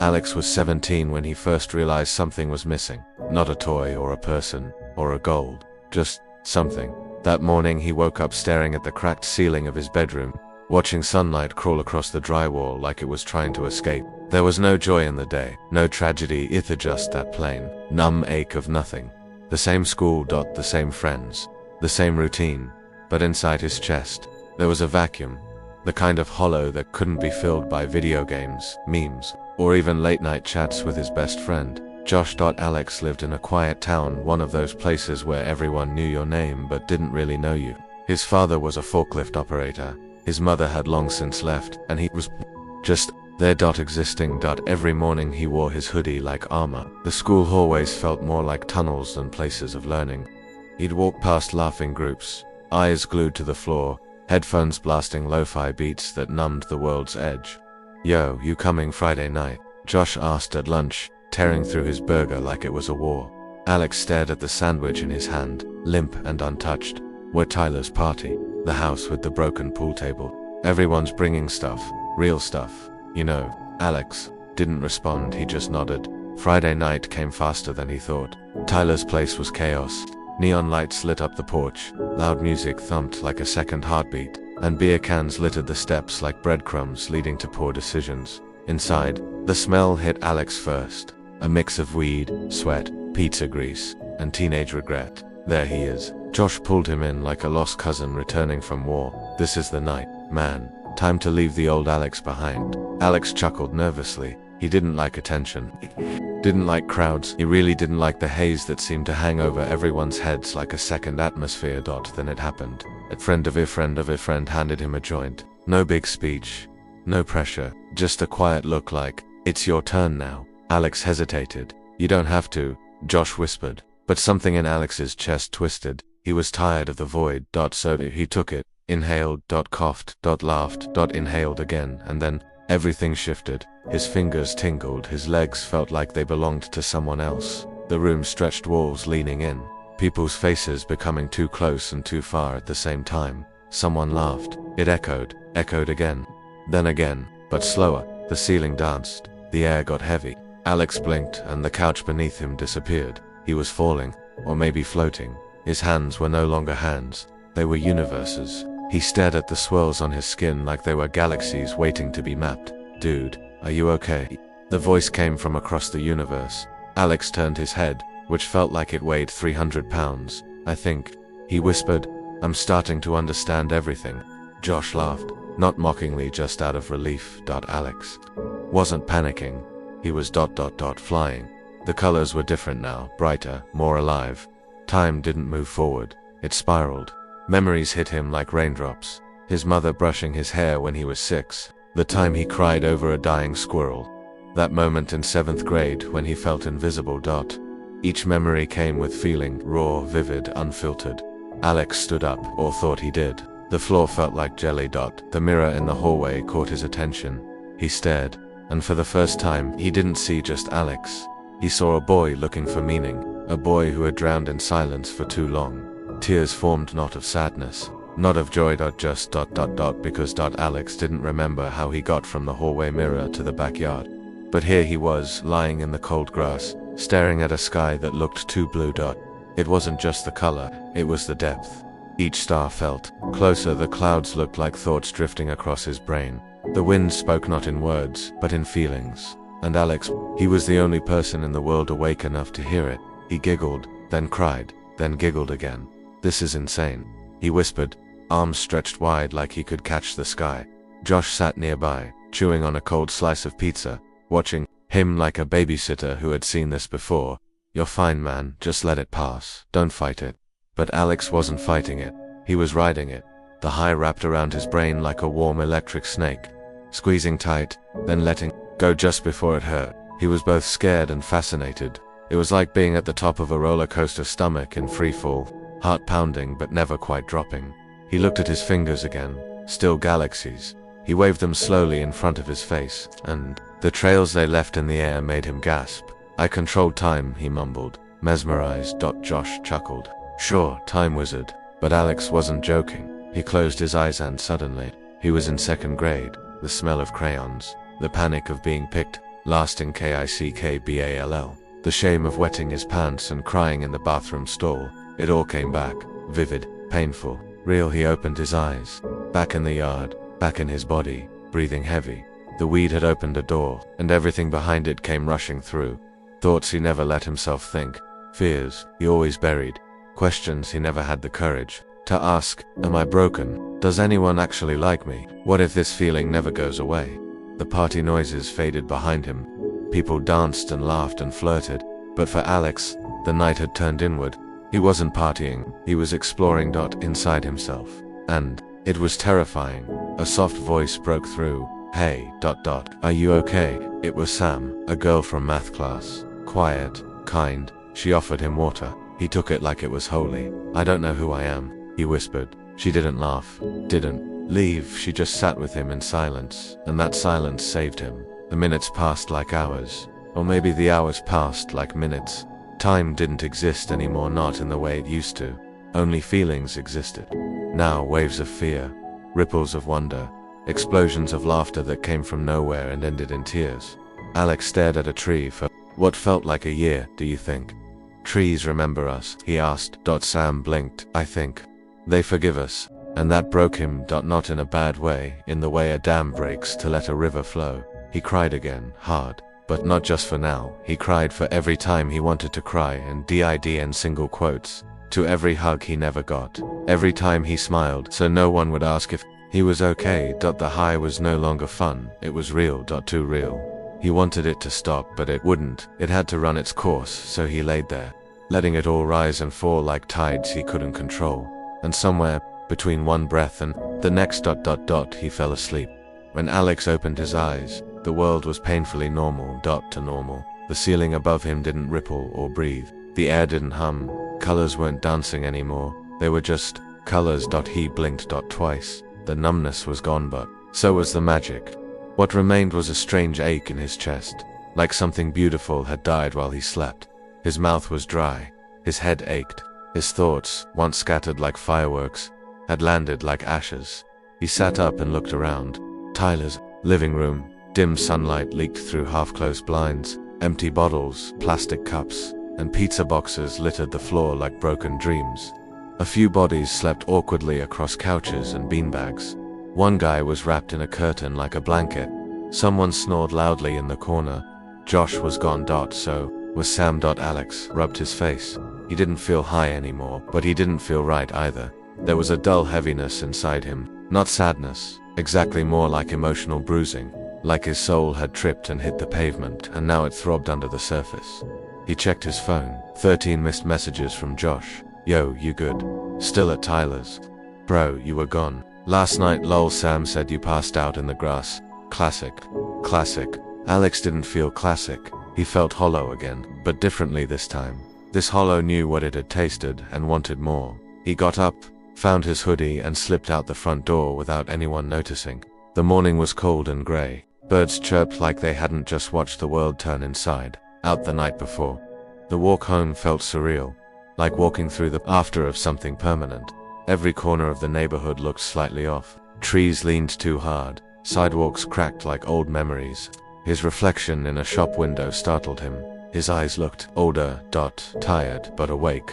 Alex was 17 when he first realized something was missing. Not a toy or a person or a gold, just something. That morning he woke up staring at the cracked ceiling of his bedroom, watching sunlight crawl across the drywall like it was trying to escape. There was no joy in the day, no tragedy, just that plain, numb ache of nothing. The same school, the same friends, the same routine, but inside his chest, there was a vacuum, the kind of hollow that couldn't be filled by video games, memes, or even late-night chats with his best friend. Josh. Alex lived in a quiet town, one of those places where everyone knew your name but didn't really know you. His father was a forklift operator, his mother had long since left, and he was just there. Existing. Every morning he wore his hoodie like armor. The school hallways felt more like tunnels than places of learning. He'd walk past laughing groups, eyes glued to the floor, headphones blasting lo-fi beats that numbed the world's edge. "Yo, you coming Friday night?" Josh asked at lunch, tearing through his burger like it was a war. Alex stared at the sandwich in his hand, limp and untouched. "We're Tyler's party. The house with the broken pool table. Everyone's bringing stuff, real stuff, you know." Alex didn't respond, he just nodded. Friday night came faster than he thought. Tyler's place was chaos. Neon lights lit up the porch, loud music thumped like a second heartbeat, and beer cans littered the steps like breadcrumbs leading to poor decisions. Inside, the smell hit Alex first. A mix of weed, sweat, pizza grease, and teenage regret. There he is. Josh pulled him in like a lost cousin returning from war. "This is the night, man. Time to leave the old Alex behind." Alex chuckled nervously. He didn't like attention. Didn't like crowds. He really didn't like the haze that seemed to hang over everyone's heads like a second atmosphere. Then it happened. A friend of a friend handed him a joint. No big speech. No pressure. Just a quiet look like, "It's your turn now." Alex hesitated. "You don't have to," Josh whispered. But something in Alex's chest twisted. He was tired of the void. So he took it, inhaled, coughed, laughed, inhaled again, and then everything shifted. His fingers tingled, his legs felt like they belonged to someone else. The room stretched, walls leaning in, people's faces becoming too close and too far at the same time. Someone laughed. It echoed again, then again, but slower. The ceiling danced. The air got heavy. Alex blinked and the couch beneath him disappeared. He was falling, or maybe floating. His hands were no longer hands. They were universes. He stared at the swirls on his skin like they were galaxies waiting to be mapped. "Dude, are you okay?" The voice came from across the universe. Alex turned his head, which felt like it weighed 300 pounds. "I think," he whispered, "I'm starting to understand everything." Josh laughed, not mockingly, just out of relief. Alex wasn't panicking. He was flying. The colors were different now, brighter, more alive. Time didn't move forward. It spiraled. Memories hit him like raindrops. His mother brushing his hair when he was 6. The time he cried over a dying squirrel. That moment in 7th grade when he felt invisible. Each memory came with feeling, raw, vivid, unfiltered. Alex stood up, or thought he did. The floor felt like jelly. The mirror in the hallway caught his attention. He stared, and for the first time, he didn't see just Alex. He saw a boy looking for meaning, a boy who had drowned in silence for too long. Tears formed, not of sadness, not of joy. Just because Alex didn't remember how he got from the hallway mirror to the backyard. But here he was, lying in the cold grass, staring at a sky that looked too blue. It wasn't just the color, it was the depth. Each star felt closer. The clouds looked like thoughts drifting across his brain. The wind spoke not in words, but in feelings. And Alex, he was the only person in the world awake enough to hear it. He giggled, then cried, then giggled again. "This is insane," he whispered, arms stretched wide like he could catch the sky. Josh sat nearby, chewing on a cold slice of pizza, watching him like a babysitter who had seen this before. "You're fine, man, just let it pass. Don't fight it." But Alex wasn't fighting it. He was riding it. The high wrapped around his brain like a warm electric snake, squeezing tight, then letting go just before it hurt. He was both scared and fascinated. It was like being at the top of a roller coaster, stomach in free fall, heart pounding but never quite dropping. He looked at his fingers again, still galaxies. He waved them slowly in front of his face, and the trails they left in the air made him gasp. "I controlled time," he mumbled, mesmerized. Josh chuckled. "Sure, time wizard." But Alex wasn't joking. He closed his eyes and suddenly, he was in 2nd grade, the smell of crayons, the panic of being picked lasting kickball. The shame of wetting his pants and crying in the bathroom stall. It all came back, vivid, painful, real. He opened his eyes. Back in the yard, back in his body, breathing heavy. The weed had opened a door, and everything behind it came rushing through. Thoughts he never let himself think. Fears he always buried. Questions he never had the courage to ask. Am I broken? Does anyone actually like me? What if this feeling never goes away? The party noises faded behind him. People danced and laughed and flirted. But for Alex, the night had turned inward. He wasn't partying, he was exploring inside himself. And it was terrifying. A soft voice broke through. Hey, are you okay? It was Sam, a girl from math class. Quiet, kind. She offered him water. He took it like it was holy. I don't know who I am, he whispered. She didn't laugh, didn't leave. She just sat with him in silence, and that silence saved him. The minutes passed like hours, or maybe the hours passed like minutes. Time didn't exist anymore, not in the way it used to. Only feelings existed. Now waves of fear, ripples of wonder, explosions of laughter that came from nowhere and ended in tears. Alex stared at a tree for what felt like a year. Do you think trees remember us? He asked. Sam blinked. I think they forgive us. And that broke him. Not in a bad way, in the way a dam breaks to let a river flow. He cried again, hard. But not just for now. He cried for every time he wanted to cry, and did in single quotes. To every hug he never got. Every time he smiled so no one would ask if he was okay. The high was no longer fun. It was real. Too real. He wanted it to stop, but it wouldn't. It had to run its course, so he laid there, letting it all rise and fall like tides he couldn't control. And somewhere between one breath and the next he fell asleep. When Alex opened his eyes, the world was painfully normal. To normal. The ceiling above him didn't ripple or breathe. The air didn't hum. Colors weren't dancing anymore. They were just colors. He blinked twice. The numbness was gone, but so was the magic. What remained was a strange ache in his chest, like something beautiful had died while he slept. His mouth was dry. His head ached. His thoughts, once scattered like fireworks, had landed like ashes. He sat up and looked around. Tyler's living room. Dim sunlight leaked through half-closed blinds. Empty bottles, plastic cups, and pizza boxes littered the floor like broken dreams. A few bodies slept awkwardly across couches and beanbags. One guy was wrapped in a curtain like a blanket. Someone snored loudly in the corner. Josh was gone. So was Sam. Alex rubbed his face. He didn't feel high anymore, but he didn't feel right either. There was a dull heaviness inside him. Not sadness, exactly, more like emotional bruising. Like his soul had tripped and hit the pavement, and now it throbbed under the surface. He checked his phone. 13 missed messages from Josh. Yo, you good? Still at Tyler's? Bro, you were gone last night. Lol. Sam said you passed out in the grass. Classic. Classic. Alex didn't feel classic. He felt hollow again, but differently this time. This hollow knew what it had tasted and wanted more. He got up, found his hoodie, and slipped out the front door without anyone noticing. The morning was cold and gray. Birds chirped like they hadn't just watched the world turn inside out the night before. The walk home felt surreal, like walking through the after of something permanent. Every corner of the neighborhood looked slightly off. Trees leaned too hard. Sidewalks cracked like old memories. His reflection in a shop window startled him. His eyes looked older, tired, but awake,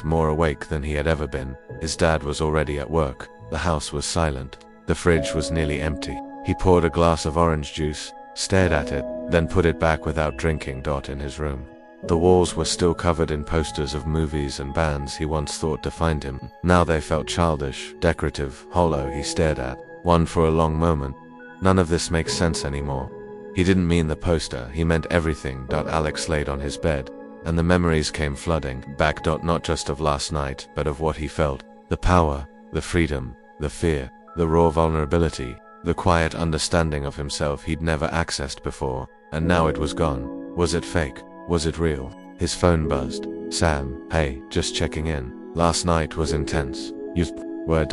more awake than he had ever been. His dad was already at work. The house was silent. The fridge was nearly empty. He poured a glass of orange juice, stared at it, then put it back without drinking. In his room, the walls were still covered in posters of movies and bands he once thought defined him. Now they felt childish, decorative, hollow. He stared at one for a long moment. None of this makes sense anymore. He didn't mean the poster, he meant everything. Alex laid on his bed, and the memories came flooding back. Not just of last night, but of what he felt. The power, the freedom, the fear, the raw vulnerability, the quiet understanding of himself he'd never accessed before. And now it was gone. Was it fake? Was it real? His phone buzzed. Sam, hey, just checking in. Last night was intense. You were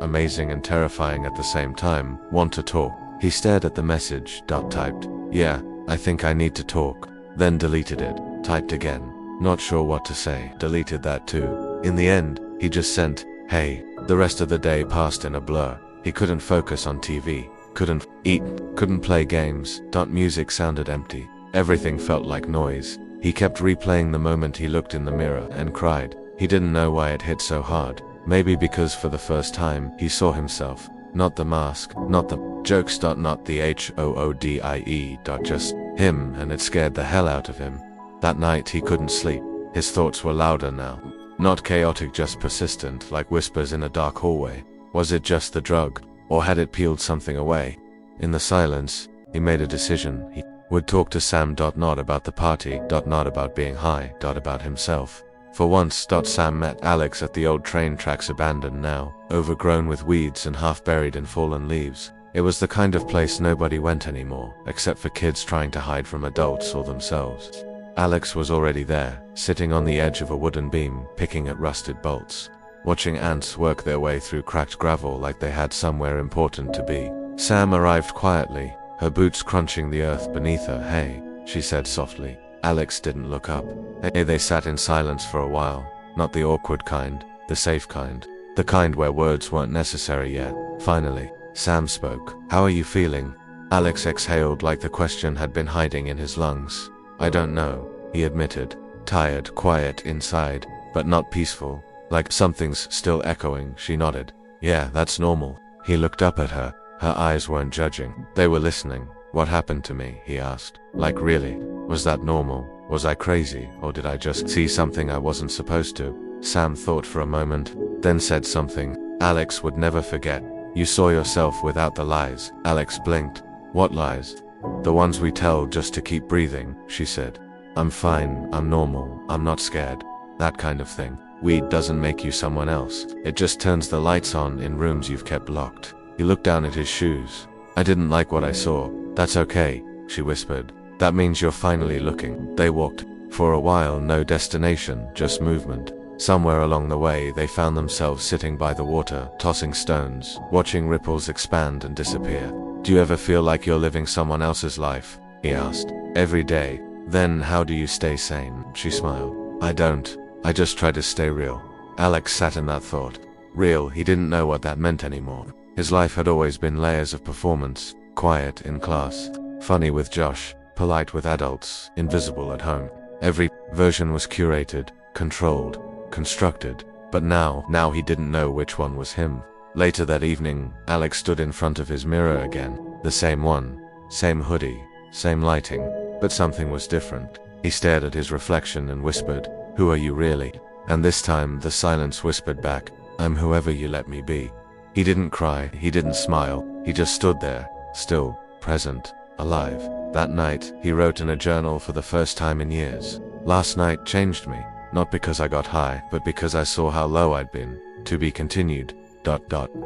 amazing and terrifying at the same time. Want to talk? He stared at the message. Typed, yeah, I think I need to talk. Then deleted it. Typed again. Not sure what to say. Deleted that too. In the end, he just sent, hey. The rest of the day passed in a blur. He couldn't focus on TV, couldn't eat, couldn't play games. Music sounded empty. Everything felt like noise. He kept replaying the moment he looked in the mirror and cried. He didn't know why it hit so hard. Maybe because for the first time, he saw himself. Not the mask, not the jokes. Not the HOODIE. Just him, and it scared the hell out of him. That night he couldn't sleep. His thoughts were louder now. Not chaotic, just persistent, like whispers in a dark hallway. Was it just the drug, or had it peeled something away? In the silence, he made a decision. He would talk to Sam. Not about the party. Not about being high. About himself. For once, Sam met Alex at the old train tracks, abandoned now, overgrown with weeds and half buried in fallen leaves. It was the kind of place nobody went anymore, except for kids trying to hide from adults or themselves. Alex was already there, sitting on the edge of a wooden beam, picking at rusted bolts, watching ants work their way through cracked gravel like they had somewhere important to be. Sam arrived quietly, her boots crunching the earth beneath her. "Hey," she said softly. Alex didn't look up. They sat in silence for a while, not the awkward kind, the safe kind, the kind where words weren't necessary yet. Finally, Sam spoke. "How are you feeling?" Alex exhaled like the question had been hiding in his lungs. "I don't know," he admitted. Tired, quiet inside, but not peaceful, like something's still echoing. She nodded. "Yeah, that's normal." He looked up at her. Her eyes weren't judging. They were listening. "What happened to me?" he asked. "Like really? Was that normal? Was I crazy, or did I just see something I wasn't supposed to?" Sam thought for a moment, then said something Alex would never forget. "You saw yourself without the lies." Alex blinked. "What lies?" "The ones we tell just to keep breathing," she said. "I'm fine, I'm normal, I'm not scared. That kind of thing. Weed doesn't make you someone else. It just turns the lights on in rooms you've kept locked." He looked down at his shoes. "I didn't like what I saw." "That's okay," she whispered. "That means you're finally looking." They walked. For a while, no destination, just movement. Somewhere along the way, they found themselves sitting by the water, tossing stones, watching ripples expand and disappear. "Do you ever feel like you're living someone else's life?" he asked. "Every day." "Then how do you stay sane?" She smiled. "I don't. I just try to stay real." Alex sat in that thought. Real, he didn't know what that meant anymore. His life had always been layers of performance, quiet in class, funny with Josh, polite with adults, invisible at home. Every version was curated, controlled, constructed, but now he didn't know which one was him. Later that evening, Alex stood in front of his mirror again, the same one, same hoodie, same lighting, but something was different. He stared at his reflection and whispered, "Who are you really?" And this time the silence whispered back, "I'm whoever you let me be." He didn't cry, he didn't smile, he just stood there, still, present, alive. That night, he wrote in a journal for the first time in years. "Last night changed me, not because I got high, but because I saw how low I'd been." To be continued.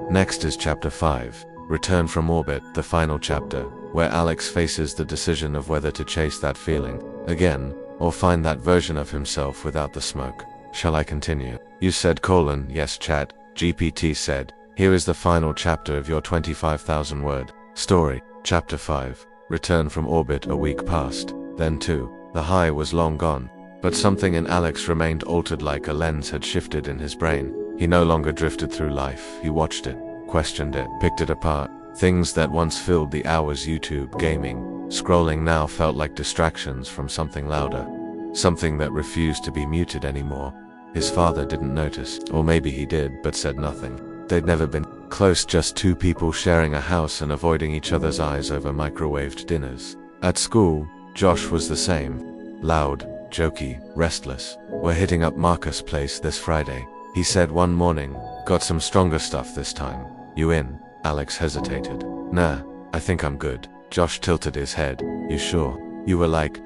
Next is Chapter 5, Return from Orbit, the final chapter, where Alex faces the decision of whether to chase that feeling again, or find that version of himself without the smoke. Shall I continue? You said: "Yes, chat," GPT said. "Here is the final chapter of your 25,000 word story." Chapter 5, Return from Orbit. A week passed, then two. The high was long gone, but something in Alex remained altered, like a lens had shifted in his brain. He no longer drifted through life, he watched it, questioned it, picked it apart. Things that once filled the hours, YouTube, gaming, scrolling, now felt like distractions from something louder. Something that refused to be muted anymore. His father didn't notice, or maybe he did, but said nothing. They'd never been close, just two people sharing a house and avoiding each other's eyes over microwaved dinners. At school, Josh was the same. Loud, jokey, restless. "We're hitting up Marcus' place this Friday," he said one morning. "Got some stronger stuff this time. You in?" Alex hesitated. "Nah, I think I'm good." Josh tilted his head. "You sure? You were like ...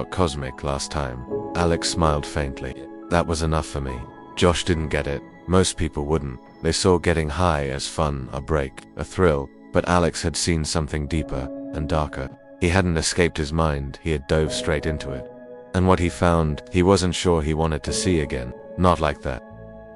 cosmic last time." Alex smiled faintly. That was enough for me. Josh didn't get it. Most people wouldn't. They saw getting high as fun, a break, a thrill, but Alex had seen something deeper and darker. He hadn't escaped his mind, he had dove straight into it. And what he found, he wasn't sure he wanted to see again. Not like that.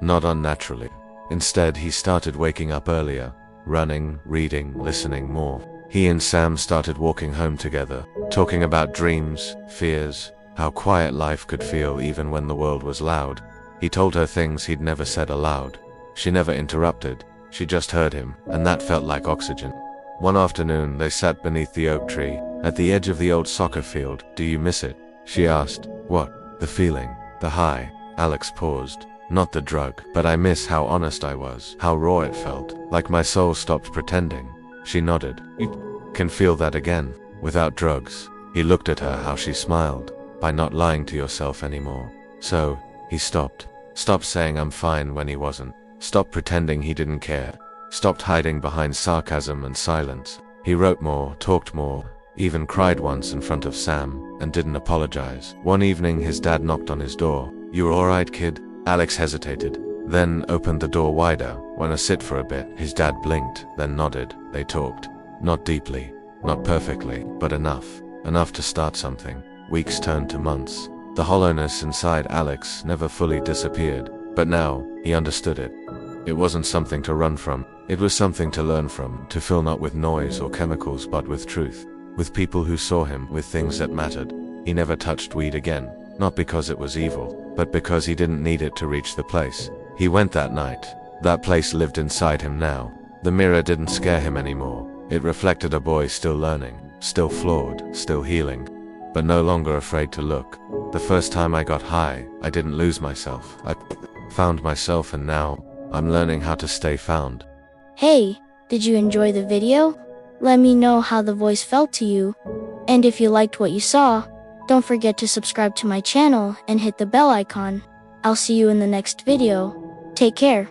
Not unnaturally. Instead, he started waking up earlier, running, reading, listening more. He and Sam started walking home together, talking about dreams, fears, how quiet life could feel even when the world was loud. He told her things he'd never said aloud. She never interrupted, she just heard him, and that felt like oxygen. One afternoon, they sat beneath the oak tree, at the edge of the old soccer field. "Do you miss it?" she asked. "What?" "The feeling. The high." Alex paused. "Not the drug, but I miss how honest I was, how raw it felt, like my soul stopped pretending." She nodded. "You can feel that again, without drugs." He looked at her, how she smiled, by not lying to yourself anymore. So, he stopped. Stopped saying "I'm fine" when he wasn't. Stopped pretending he didn't care. Stopped hiding behind sarcasm and silence. He wrote more, talked more, even cried once in front of Sam, and didn't apologize. One evening his dad knocked on his door. "You alright, kid?" Alex hesitated, then opened the door wider. "Wanna sit for a bit?" His dad blinked, then nodded. They talked. Not deeply, not perfectly, but enough. Enough to start something. Weeks turned to months. The hollowness inside Alex never fully disappeared, but now, he understood it. It wasn't something to run from. It was something to learn from, to fill not with noise or chemicals but with truth. With people who saw him, with things that mattered. He never touched weed again, not because it was evil, but because he didn't need it to reach the place. He went that night. That place lived inside him now. The mirror didn't scare him anymore. It reflected a boy still learning, still flawed, still healing, but no longer afraid to look. The first time I got high, I didn't lose myself. I found myself, and now, I'm learning how to stay found. Hey, did you enjoy the video? Let me know how the voice felt to you. And if you liked what you saw, don't forget to subscribe to my channel and hit the bell icon. I'll see you in the next video. Take care.